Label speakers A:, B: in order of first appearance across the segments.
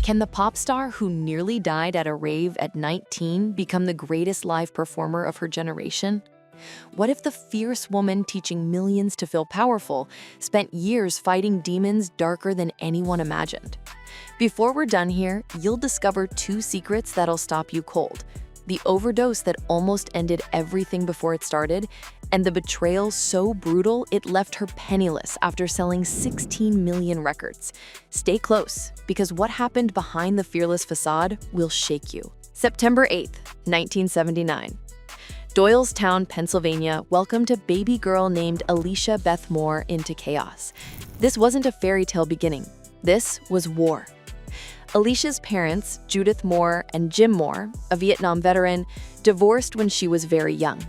A: Can the pop star who nearly died at a rave at 19 become the greatest live performer of her generation? What if the fierce woman teaching millions to feel powerful spent years fighting demons darker than anyone imagined? Before we're done here, you'll discover 2 secrets that'll stop you cold: the overdose that almost ended everything before it started, and the betrayal so brutal it left her penniless after selling 16 million records. Stay close, because what happened behind the fearless facade will shake you. September 8th, 1979. Doylestown, Pennsylvania welcomed a baby girl named Alicia Beth Moore into chaos. This wasn't a fairy tale beginning. This was war. Alicia's parents, Judith Moore and Jim Moore, a Vietnam veteran, divorced when she was very young.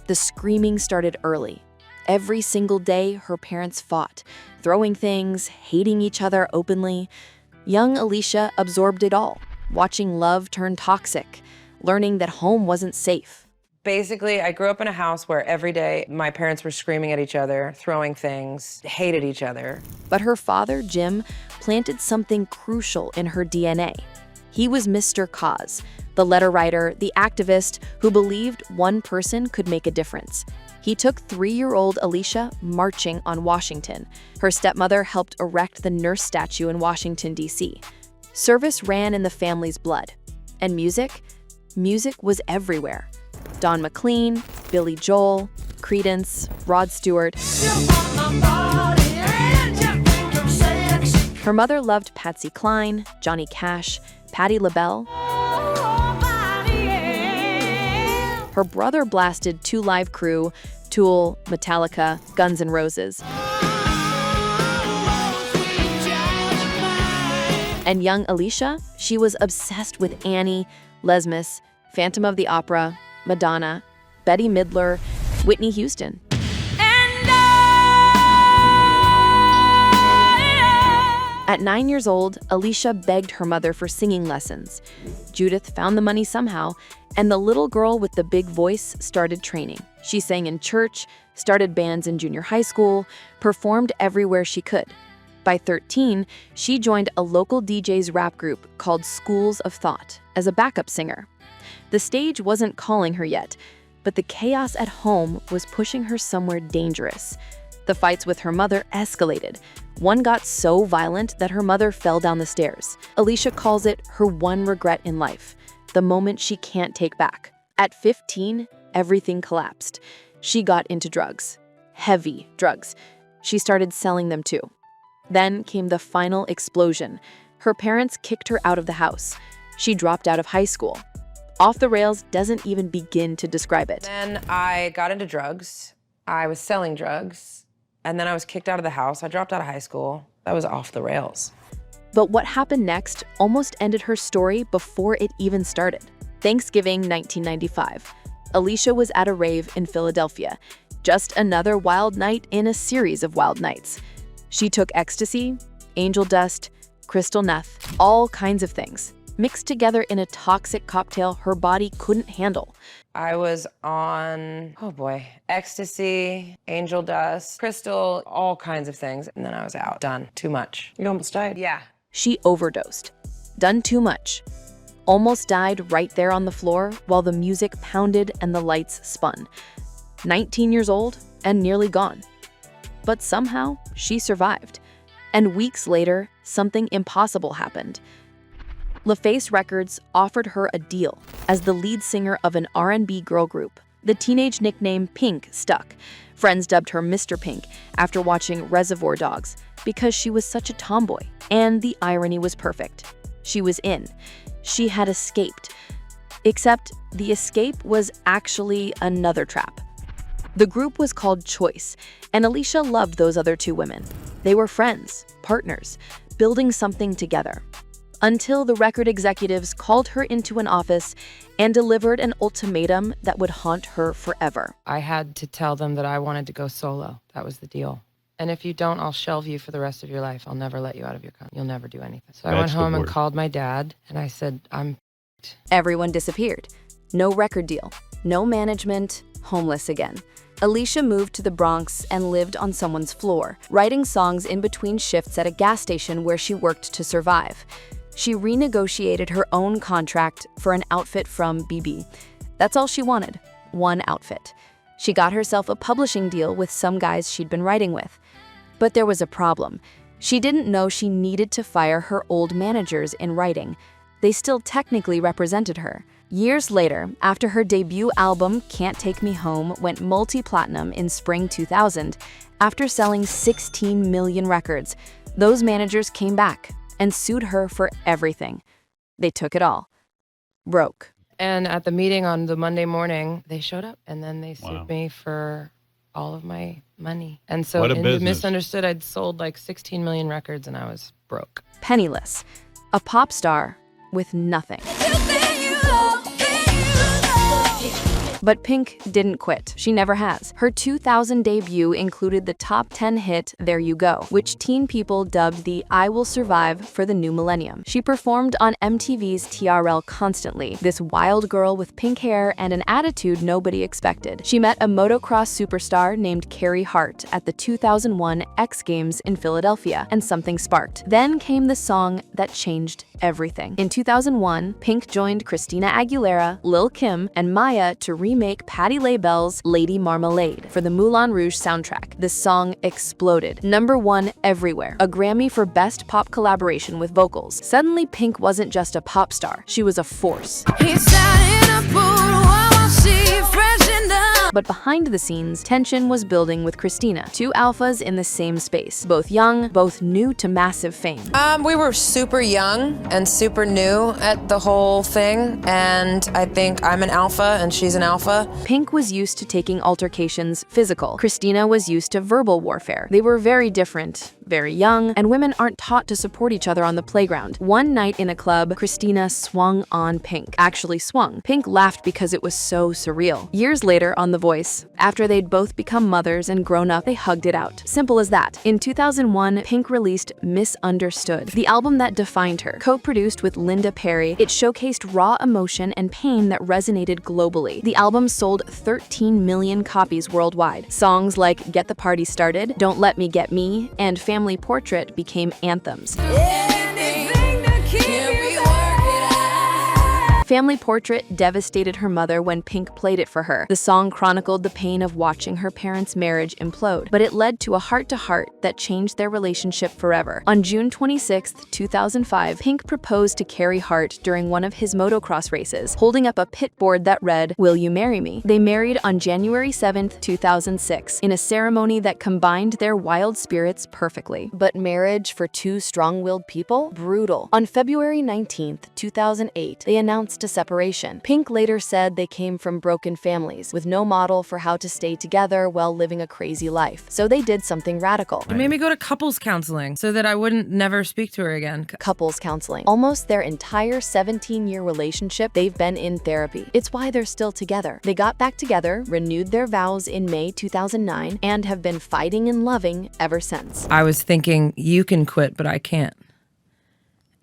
A: The screaming started early. Every single day, her parents fought, throwing things, hating each other openly. Young Alicia absorbed it all, watching love turn toxic, learning that home wasn't safe.
B: Basically, I grew up in a house where every day my parents were screaming at each other, throwing things, hated each other.
A: But her father, Jim, planted something crucial in her DNA. He was Mr. Cause, the letter writer, the activist who believed one person could make a difference. He took 3-year-old Alicia marching on Washington. Her stepmother helped erect the nurse statue in Washington, D.C. Service ran in the family's blood. And music? Music was everywhere. Don McLean, Billy Joel, Creedence, Rod Stewart. Her mother loved Patsy Cline, Johnny Cash, Patti LaBelle. Her brother blasted 2 Live Crew, Tool, Metallica, Guns N' Roses. And young Alicia, she was obsessed with Annie, Les Mis, Phantom of the Opera, Madonna, Bette Midler, Whitney Houston. At 9 years old, Alicia begged her mother for singing lessons. Judith found the money somehow, and the little girl with the big voice started training. She sang in church, started bands in junior high school, performed everywhere she could. By 13, she joined a local DJ's rap group called Schools of Thought as a backup singer. The stage wasn't calling her yet, but the chaos at home was pushing her somewhere dangerous. The fights with her mother escalated. One got so violent that her mother fell down the stairs. Alicia calls it her one regret in life, the moment she can't take back. At 15, everything collapsed. She got into drugs. Heavy drugs. She started selling them too. Then came the final explosion. Her parents kicked her out of the house. She dropped out of high school. Off the rails doesn't even begin to describe it.
B: Then I got into drugs. I was selling drugs. And then I was kicked out of the house. I dropped out of high school. That was off the rails.
A: But what happened next almost ended her story before it even started. Thanksgiving 1995. Alicia was at a rave in Philadelphia. Just another wild night in a series of wild nights. She took ecstasy, angel dust, crystal meth, all kinds of things, mixed together in a toxic cocktail her body couldn't handle.
B: I was on, ecstasy, angel dust, crystal, all kinds of things. And then I was out. Done. Too much. You almost died. Yeah.
A: She overdosed. Done too much. Almost died right there on the floor while the music pounded and the lights spun. 19 years old and nearly gone. But somehow, she survived. And weeks later, something impossible happened. LaFace Records offered her a deal as the lead singer of an R&B girl group. The teenage nickname Pink stuck. Friends dubbed her Mr. Pink after watching Reservoir Dogs because she was such a tomboy. And the irony was perfect. She was in. She had escaped. Except the escape was actually another trap. The group was called Choice, and Alicia loved those other 2 women. They were friends, partners, building something together. Until the record executives called her into an office and delivered an ultimatum that would haunt her forever.
B: I had to tell them that I wanted to go solo. That was the deal. And if you don't, I'll shelve you for the rest of your life. I'll never let you out of your country. You'll never do anything. So I went home and called my dad, and I said, I'm
A: Everyone disappeared. No record deal, no management, homeless again. Alicia moved to the Bronx and lived on someone's floor, writing songs in between shifts at a gas station where she worked to survive. She renegotiated her own contract for an outfit from BB. That's all she wanted, one outfit. She got herself a publishing deal with some guys she'd been writing with. But there was a problem. She didn't know she needed to fire her old managers in writing. They still technically represented her. Years later, after her debut album Can't Take Me Home went multi-platinum in spring 2000, after selling 16 million records, those managers came back and sued her for everything. They took it all. Broke.
B: And at the meeting on the Monday morning, they showed up and then they sued me for all of my money. And so in the Misunderstood, I'd sold like 16 million records and I was broke.
A: Penniless. A pop star with nothing. But Pink didn't quit. She never has. Her 2000 debut included the top 10 hit There You Go, which teen people dubbed the I Will Survive for the new millennium. She performed on MTV's TRL constantly, this wild girl with pink hair and an attitude nobody expected. She met a motocross superstar named Carrie Hart at the 2001 X Games in Philadelphia, and something sparked. Then came the song that changed everything. In 2001, Pink joined Christina Aguilera, Lil' Kim, and Maya to remake Patti LaBelle's Lady Marmalade for the Moulin Rouge soundtrack. This song exploded. #1 everywhere. A Grammy for Best Pop Collaboration with Vocals. Suddenly, Pink wasn't just a pop star. She was a force. But behind the scenes, tension was building with Christina. Two alphas in the same space. Both young, both new to massive fame.
B: We were super young and super new at the whole thing. And I think I'm an alpha and she's an alpha.
A: Pink was used to taking altercations physical. Christina was used to verbal warfare. They were very different, very young, and women aren't taught to support each other on the playground. One night in a club, Christina swung on Pink. Actually swung. Pink laughed because it was so surreal. Years later on The Voice, after they'd both become mothers and grown up, they hugged it out. Simple as that. In 2001, Pink released Misunderstood, the album that defined her. Co-produced with Linda Perry, it showcased raw emotion and pain that resonated globally. The album sold 13 million copies worldwide. Songs like Get the Party Started, Don't Let Me Get Me, and Family Portrait became anthems. Family Portrait devastated her mother when Pink played it for her. The song chronicled the pain of watching her parents' marriage implode, but it led to a heart-to-heart that changed their relationship forever. On June 26, 2005, Pink proposed to Carrie Hart during one of his motocross races, holding up a pit board that read, "Will you marry me?" They married on January 7, 2006, in a ceremony that combined their wild spirits perfectly. But marriage for two strong-willed people? Brutal. On February 19, 2008, they announced a separation. Pink later said they came from broken families, with no model for how to stay together while living a crazy life. So they did something radical.
B: It made me go to couples counseling so that I wouldn't never speak to her again.
A: Couples counseling. Almost their entire 17-year relationship, they've been in therapy. It's why they're still together. They got back together, renewed their vows in May 2009, and have been fighting and loving ever since.
B: I was thinking, you can quit, but I can't.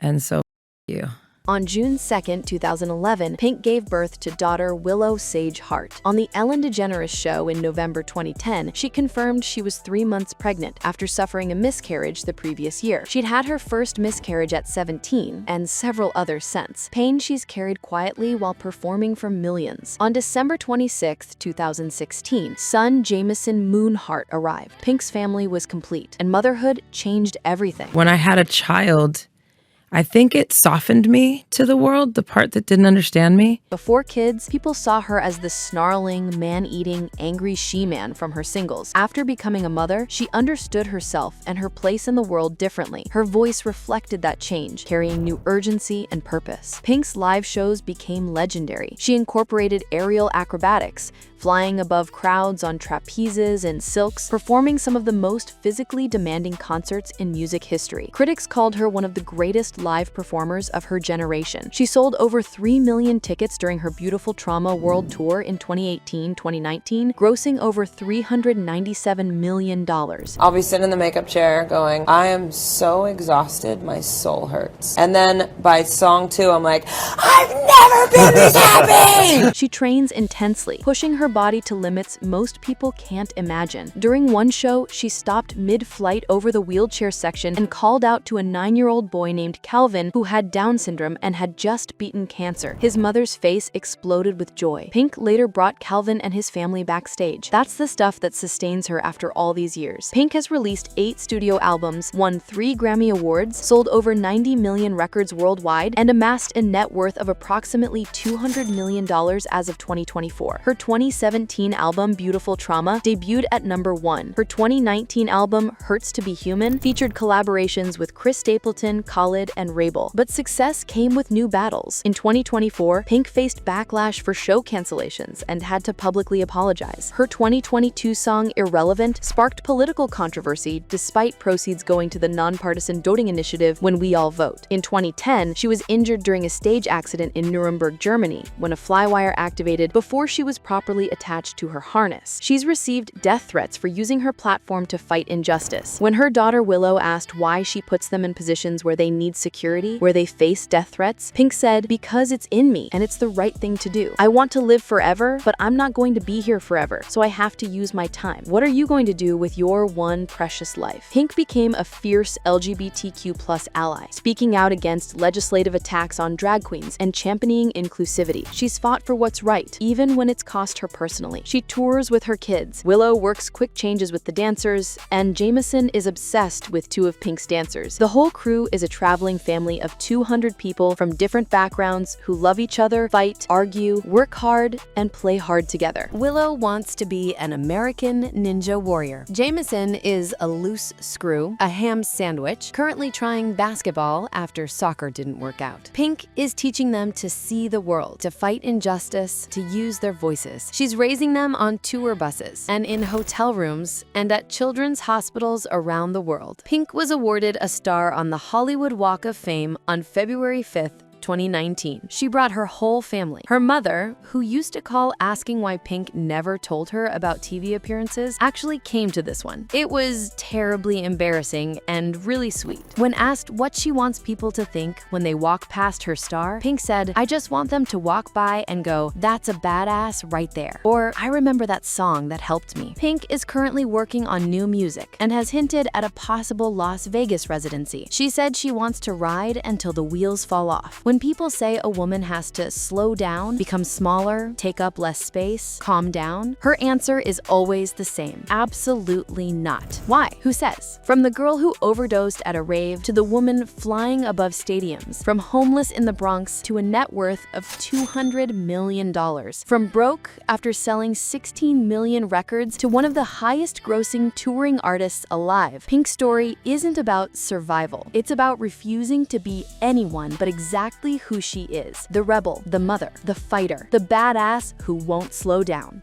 B: And so, you.
A: On June 2, 2011, Pink gave birth to daughter Willow Sage Hart. On the Ellen DeGeneres Show in November 2010, she confirmed she was 3 months pregnant after suffering a miscarriage the previous year. She'd had her first miscarriage at 17, and several others since. Pain she's carried quietly while performing for millions. On December 26, 2016, son Jameson Moon Hart arrived. Pink's family was complete, and motherhood changed everything.
B: When I had a child, I think it softened me to the world, the part that didn't understand me.
A: Before kids, people saw her as the snarling, man-eating, angry she-man from her singles. After becoming a mother, she understood herself and her place in the world differently. Her voice reflected that change, carrying new urgency and purpose. Pink's live shows became legendary. She incorporated aerial acrobatics, flying above crowds on trapezes and silks, performing some of the most physically demanding concerts in music history. Critics called her one of the greatest live performers of her generation. She sold over 3 million tickets during her Beautiful Trauma World Tour in 2018-2019, grossing over $397 million.
B: I'll be sitting in the makeup chair going, I am so exhausted, my soul hurts. And then by song 2, I'm like, I've never been this happy!
A: She trains intensely, pushing her body to limits most people can't imagine. During one show, she stopped mid-flight over the wheelchair section and called out to a 9-year-old boy named Calvin, who had Down syndrome and had just beaten cancer. His mother's face exploded with joy. Pink later brought Calvin and his family backstage. That's the stuff that sustains her after all these years. Pink has released 8 studio albums, won 3 Grammy Awards, sold over 90 million records worldwide, and amassed a net worth of approximately $200 million as of 2024. Her 2017 album, Beautiful Trauma, debuted at #1. Her 2019 album, Hurts to Be Human, featured collaborations with Chris Stapleton, Khalid, and Rabel. But success came with new battles. In 2024, Pink faced backlash for show cancellations and had to publicly apologize. Her 2022 song, Irrelevant, sparked political controversy despite proceeds going to the nonpartisan voting initiative When We All Vote. In 2010, she was injured during a stage accident in Nuremberg, Germany, when a flywire activated before she was properly attached to her harness. She's received death threats for using her platform to fight injustice. When her daughter Willow asked why she puts them in positions where they need security, where they face death threats, Pink said, "Because it's in me, and it's the right thing to do. I want to live forever, but I'm not going to be here forever, so I have to use my time. What are you going to do with your one precious life?" Pink became a fierce LGBTQ+ ally, speaking out against legislative attacks on drag queens and championing inclusivity. She's fought for what's right, even when it's cost her personally. She tours with her kids. Willow works quick changes with the dancers, and Jameson is obsessed with 2 of Pink's dancers. The whole crew is a traveling family of 200 people from different backgrounds who love each other, fight, argue, work hard, and play hard together.
C: Willow wants to be an American ninja warrior. Jameson is a loose screw, a ham sandwich, currently trying basketball after soccer didn't work out. Pink is teaching them to see the world, to fight injustice, to use their voices. She's raising them on tour buses and in hotel rooms and at children's hospitals around the world. Pink was awarded a star on the Hollywood Walk of Fame on February 5th, 2019. She brought her whole family. Her mother, who used to call asking why Pink never told her about TV appearances, actually came to this one. It was terribly embarrassing and really sweet. When asked what she wants people to think when they walk past her star, Pink said, "I just want them to walk by and go, 'That's a badass right there.' Or, 'I remember that song that helped me.'" Pink is currently working on new music and has hinted at a possible Las Vegas residency. She said she wants to ride until the wheels fall off. When people say a woman has to slow down, become smaller, take up less space, calm down, her answer is always the same. Absolutely not. Why? Who says? From the girl who overdosed at a rave to the woman flying above stadiums, from homeless in the Bronx to a net worth of $200 million, from broke after selling 16 million records to one of the highest grossing touring artists alive, Pink's story isn't about survival. It's about refusing to be anyone but exactly who she is: the rebel, the mother, the fighter, the badass who won't slow down.